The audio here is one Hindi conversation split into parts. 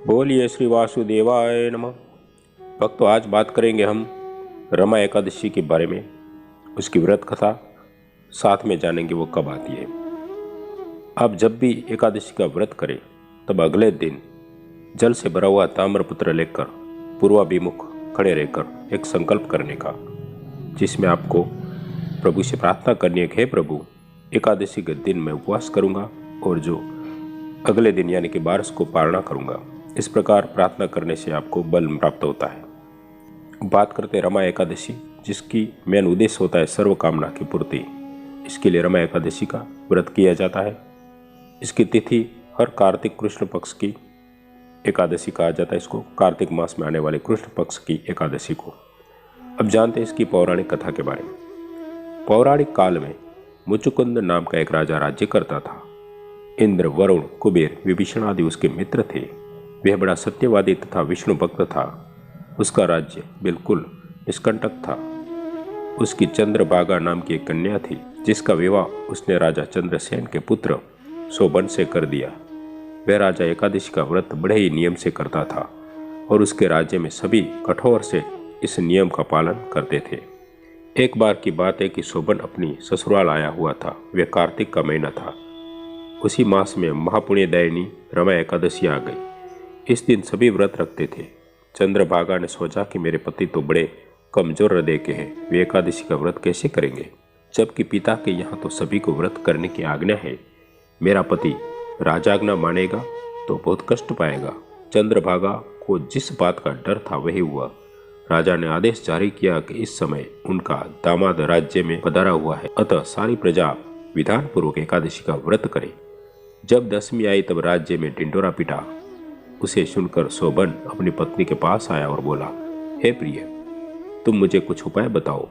बोलिए श्री वासुदेवाय नमः। भक्तों, आज बात करेंगे हम रमा एकादशी के बारे में, उसकी व्रत कथा, साथ में जानेंगे वो कब आती है। आप जब भी एकादशी का व्रत करें तब अगले दिन जल से भरा हुआ ताम्रपत्र लेकर पूर्वाभिमुख खड़े रहकर एक संकल्प करने का, जिसमें आपको प्रभु से प्रार्थना करनी है कि हे प्रभु, एकादशी के दिन मैं उपवास करूंगा और जो अगले दिन यानी कि 12 को पारणा करूंगा। इस प्रकार प्रार्थना करने से आपको बल प्राप्त होता है। बात करते हैं रमा एकादशी, जिसकी मेन उद्देश्य होता है सर्व कामना की पूर्ति। इसके लिए रमा एकादशी का व्रत किया जाता है। इसकी तिथि हर कार्तिक कृष्ण पक्ष की एकादशी कहा जाता है। इसको कार्तिक मास में आने वाले कृष्ण पक्ष की एकादशी को। अब जानते हैं इसकी पौराणिक कथा के बारे में। पौराणिक काल में मुचुकुंद नाम का एक राजा राज्य करता था। इंद्र, वरुण, कुबेर, विभीषण आदि उसके मित्र थे। वह बड़ा सत्यवादी तथा विष्णु भक्त था। उसका राज्य बिल्कुल निष्कंटक था। उसकी चंद्रभागा नाम की एक कन्या थी, जिसका विवाह उसने राजा चंद्रसेन के पुत्र शोभन से कर दिया। वह राजा एकादशी का व्रत बड़े ही नियम से करता था और उसके राज्य में सभी कठोर से इस नियम का पालन करते थे। एक बार की बात है कि शोभन अपनी ससुराल आया हुआ था। वह कार्तिक का महीना था। उसी मास में महापुण्यदायिनी रमा एकादशी आ गई। इस दिन सभी व्रत रखते थे। चंद्रभागा ने सोचा कि मेरे पति तो बड़े कमजोर हृदय के हैं, वे एकादशी का व्रत कैसे करेंगे, जबकि पिता के यहाँ तो सभी को व्रत करने की आज्ञा है। मेरा पति राजाज्ञा मानेगा तो बहुत कष्ट पाएगा। चंद्रभागा को जिस बात का डर था वही हुआ। राजा ने आदेश जारी किया कि इस समय उनका दामाद राज्य में पधारा हुआ है, अतः सारी प्रजा विधान पूर्वक एकादशी का व्रत करे। जब दशमी आई तब राज्य में ढिंढोरा पिटा। उसे सुनकर शोभन अपनी पत्नी के पास आया और बोला, हे प्रिय, तुम मुझे कुछ उपाय बताओ,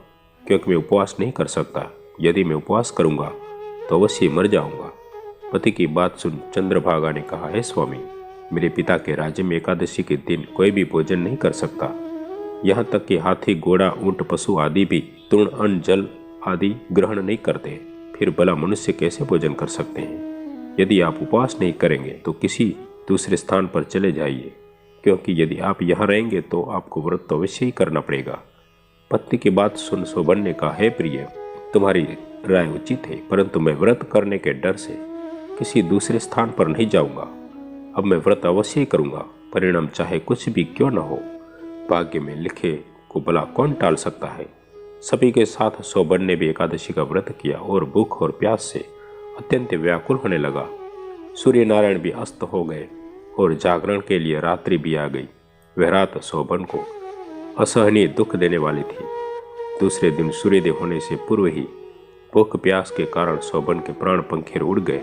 क्योंकि मैं उपवास नहीं कर सकता। यदि मैं उपवास करूंगा तो अवश्य मर जाऊंगा। पति की बात सुन चंद्रभागा ने कहा, हे स्वामी, मेरे पिता के राज्य में एकादशी के दिन कोई भी भोजन नहीं कर सकता। यहाँ तक कि हाथी, घोड़ा, ऊंट, पशु आदि भी तृण, अन्न, जल आदि ग्रहण नहीं करते। फिर भला मनुष्य कैसे भोजन कर सकते हैं? यदि आप उपवास नहीं करेंगे तो किसी दूसरे स्थान पर चले जाइए, क्योंकि यदि आप यहाँ रहेंगे तो आपको व्रत तो अवश्य ही करना पड़ेगा। पत्नी की बात सुन शोभन ने कहा, हे प्रिय, तुम्हारी राय उचित है, परंतु मैं व्रत करने के डर से किसी दूसरे स्थान पर नहीं जाऊंगा। अब मैं व्रत अवश्य ही करूंगा, परिणाम चाहे कुछ भी क्यों न हो। भाग्य में लिखे को भला कौन टाल सकता है। सभी के साथ शोभन ने भी एकादशी का व्रत किया और भूख और प्यास से अत्यंत व्याकुल होने लगा। सूर्य नारायण भी अस्त हो गए और जागरण के लिए रात्रि भी आ गई। वह रात शोभन को असहनीय दुख देने वाली थी। दूसरे दिन सूर्योदय होने से पूर्व ही भूख प्यास के कारण शोभन के प्राण पंखेर उड़ गए।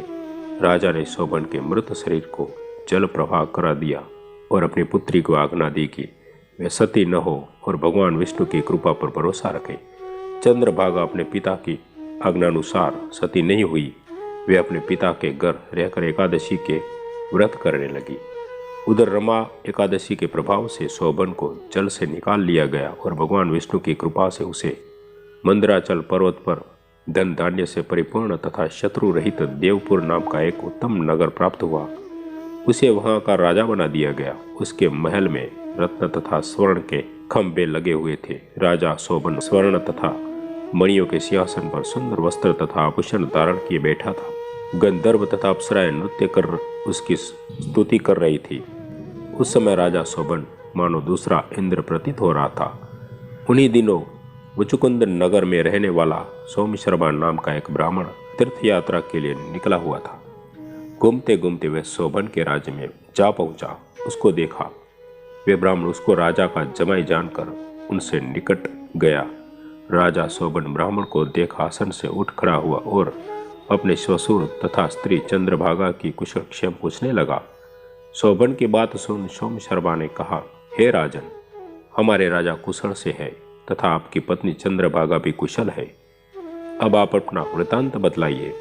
राजा ने शोभन के मृत शरीर को जल प्रवाह करा दिया और अपनी पुत्री को आज्ञा दी कि वे सती न हो और भगवान विष्णु की कृपा पर भरोसा रखें। चंद्रभागा अपने पिता की आज्ञानुसार सती नहीं हुई। वे अपने पिता के घर रहकर एकादशी के व्रत करने लगी। उधर रमा एकादशी के प्रभाव से शोभन को जल से निकाल लिया गया और भगवान विष्णु की कृपा से उसे मंदराचल पर्वत पर धन धान्य से परिपूर्ण तथा शत्रु रहित देवपुर नाम का एक उत्तम नगर प्राप्त हुआ। उसे वहां का राजा बना दिया गया। उसके महल में रत्न तथा स्वर्ण के खंभे लगे हुए थे। राजा शोभन स्वर्ण तथा मणियों के सिंहासन पर सुंदर वस्त्र तथा आभूषण धारण किए बैठा था। गंधर्व तथा अप्सराएं नृत्य कर उसकी स्तुति कर रही थी। उस समय राजा शोभन मानो दूसरा इंद्र प्रतीत हो रहा था। उन्हीं दिनों मुचुकुंद नगर में रहने वाला सोमशर्मा नाम का एक ब्राह्मण तीर्थ यात्रा के लिए निकला हुआ था। घूमते घूमते वह शोभन के राज्य में जा पहुंचा। उसको देखा। वे ब्राह्मण उसको राजा का जमाई जानकर उनसे निकट गया। राजा शोभन ब्राह्मण को देख आसन से उठ खड़ा हुआ और अपने ससुर तथा स्त्री चंद्रभागा की कुशल क्षेम पूछने लगा। शोभन की बात सुन सोमशर्मा ने कहा, हे राजन, हमारे राजा कुशल से है तथा आपकी पत्नी चंद्रभागा भी कुशल है। अब आप अपना वृतांत बतलाइए।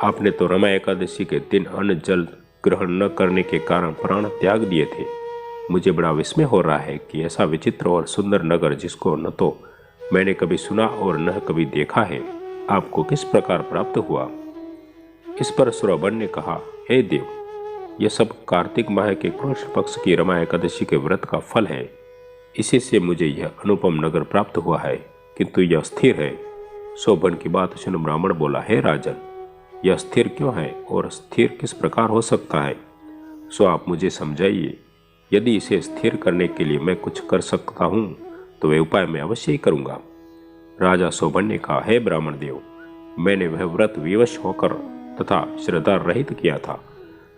आपने तो रमा एकादशी के दिन अन्न जल ग्रहण न करने के कारण प्राण त्याग दिए थे। मुझे बड़ा विस्मय हो रहा है कि ऐसा विचित्र और सुंदर नगर, जिसको न तो मैंने कभी सुना और न कभी देखा है, आपको किस प्रकार प्राप्त हुआ। इस पर शोभन ने कहा, हे देव, यह सब कार्तिक माह के कृष्ण पक्ष की रमा एकादशी के व्रत का फल है। इसी से मुझे यह अनुपम नगर प्राप्त हुआ है, किंतु यह स्थिर है। शोभन की बात सुन ब्राह्मण बोला, हे राजन, यह स्थिर क्यों है और स्थिर किस प्रकार हो सकता है, सो आप मुझे समझाइए। यदि इसे स्थिर करने के लिए मैं कुछ कर सकता हूँ तो वह उपाय मैं अवश्य ही करूँगा। राजा शोभन ने कहा, हे ब्राह्मण देव, मैंने वह व्रत विवश होकर तथा श्रद्धा रहित किया था,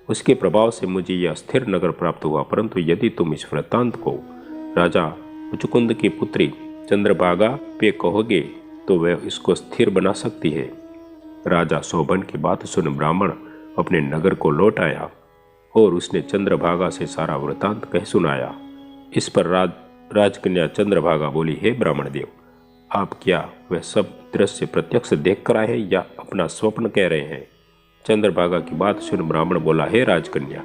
उसके प्रभाव से मुझे यह स्थिर नगर प्राप्त हुआ। परंतु यदि तुम इस वृत्तांत को राजा मुचुकुंद की पुत्री चंद्रभागा पे कहोगे तो वह इसको स्थिर बना सकती है। राजा शोभन की बात सुन ब्राह्मण अपने नगर को लौट आया और उसने चंद्रभागा से सारा वृत्तांत कह सुनाया। इस पर राजकन्या चंद्रभागा बोली, हे ब्राह्मण देव, आप क्या वह सब दृश्य प्रत्यक्ष देख कर आए हैं या अपना स्वप्न कह रहे हैं। चंद्रभागा की बात सुन ब्राह्मण बोला, हे राजकन्या,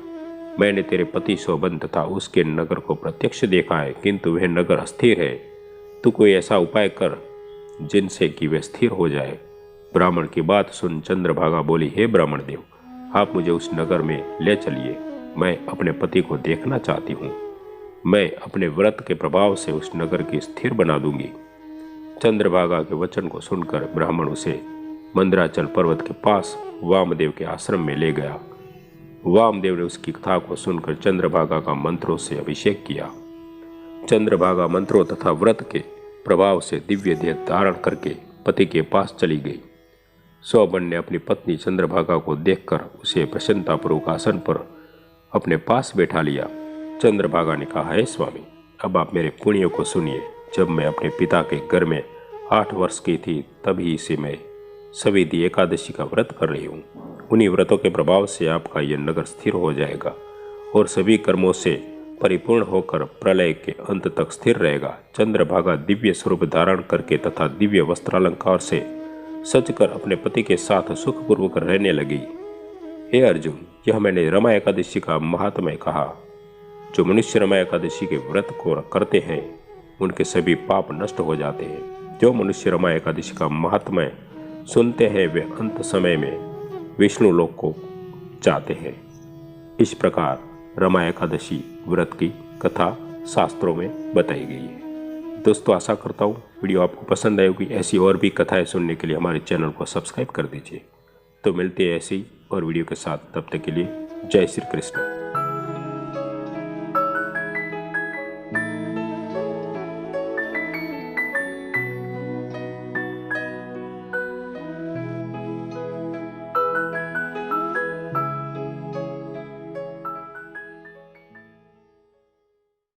मैंने तेरे पति शोभन तथा उसके नगर को प्रत्यक्ष देखा है, किंतु वह नगर अस्थिर है। तू कोई ऐसा उपाय कर जिनसे कि वह स्थिर हो जाए। ब्राह्मण की बात सुन चंद्रभागा बोली, हे ब्राह्मण देव, आप मुझे उस नगर में ले चलिए, मैं अपने पति को देखना चाहती हूँ। मैं अपने व्रत के प्रभाव से उस नगर की स्थिर बना दूंगी। चंद्रभागा के वचन को सुनकर ब्राह्मण उसे मंदराचल पर्वत के पास वामदेव के आश्रम में ले गया। वामदेव ने उसकी कथा को सुनकर चंद्रभागा का मंत्रों से अभिषेक किया। चंद्रभागा मंत्रों तथा व्रत के प्रभाव से दिव्य देह धारण करके पति के पास चली गई। शोभन ने अपनी पत्नी चंद्रभागा को देखकर उसे प्रसन्नतापूर्वक आसन पर अपने पास बैठा लिया। चंद्रभागा ने कहा, हे स्वामी, अब आप मेरे पुण्यों को सुनिए। जब मैं अपने पिता के घर में 8 वर्ष की थी तभी से मैं सवेदी एकादशी का व्रत कर रही हूँ। उन्हीं व्रतों के प्रभाव से आपका यह नगर स्थिर हो जाएगा और सभी कर्मों से परिपूर्ण होकर प्रलय के अंत तक स्थिर रहेगा। चंद्रभागा दिव्य स्वरूप धारण करके तथा दिव्य वस्त्रालंकार से सजकर अपने पति के साथ सुखपूर्वक रहने लगी। हे अर्जुन, यह मैंने रमा एकादशी का महात्म्य कहा। जो मनुष्य रमा एकादशी के व्रत को करते हैं उनके सभी पाप नष्ट हो जाते हैं। जो मनुष्य रमा एकादशी का महात्म्य सुनते हैं वे अंत समय में विष्णु लोक को जाते हैं। इस प्रकार रमा एकादशी व्रत की कथा शास्त्रों में बताई गई है। दोस्तों, आशा करता हूँ वीडियो आपको पसंद आई होगी। ऐसी और भी कथाएं सुनने के लिए हमारे चैनल को सब्सक्राइब कर दीजिए। तो मिलते हैं ऐसी और वीडियो के साथ, तब तक के लिए जय श्री कृष्ण।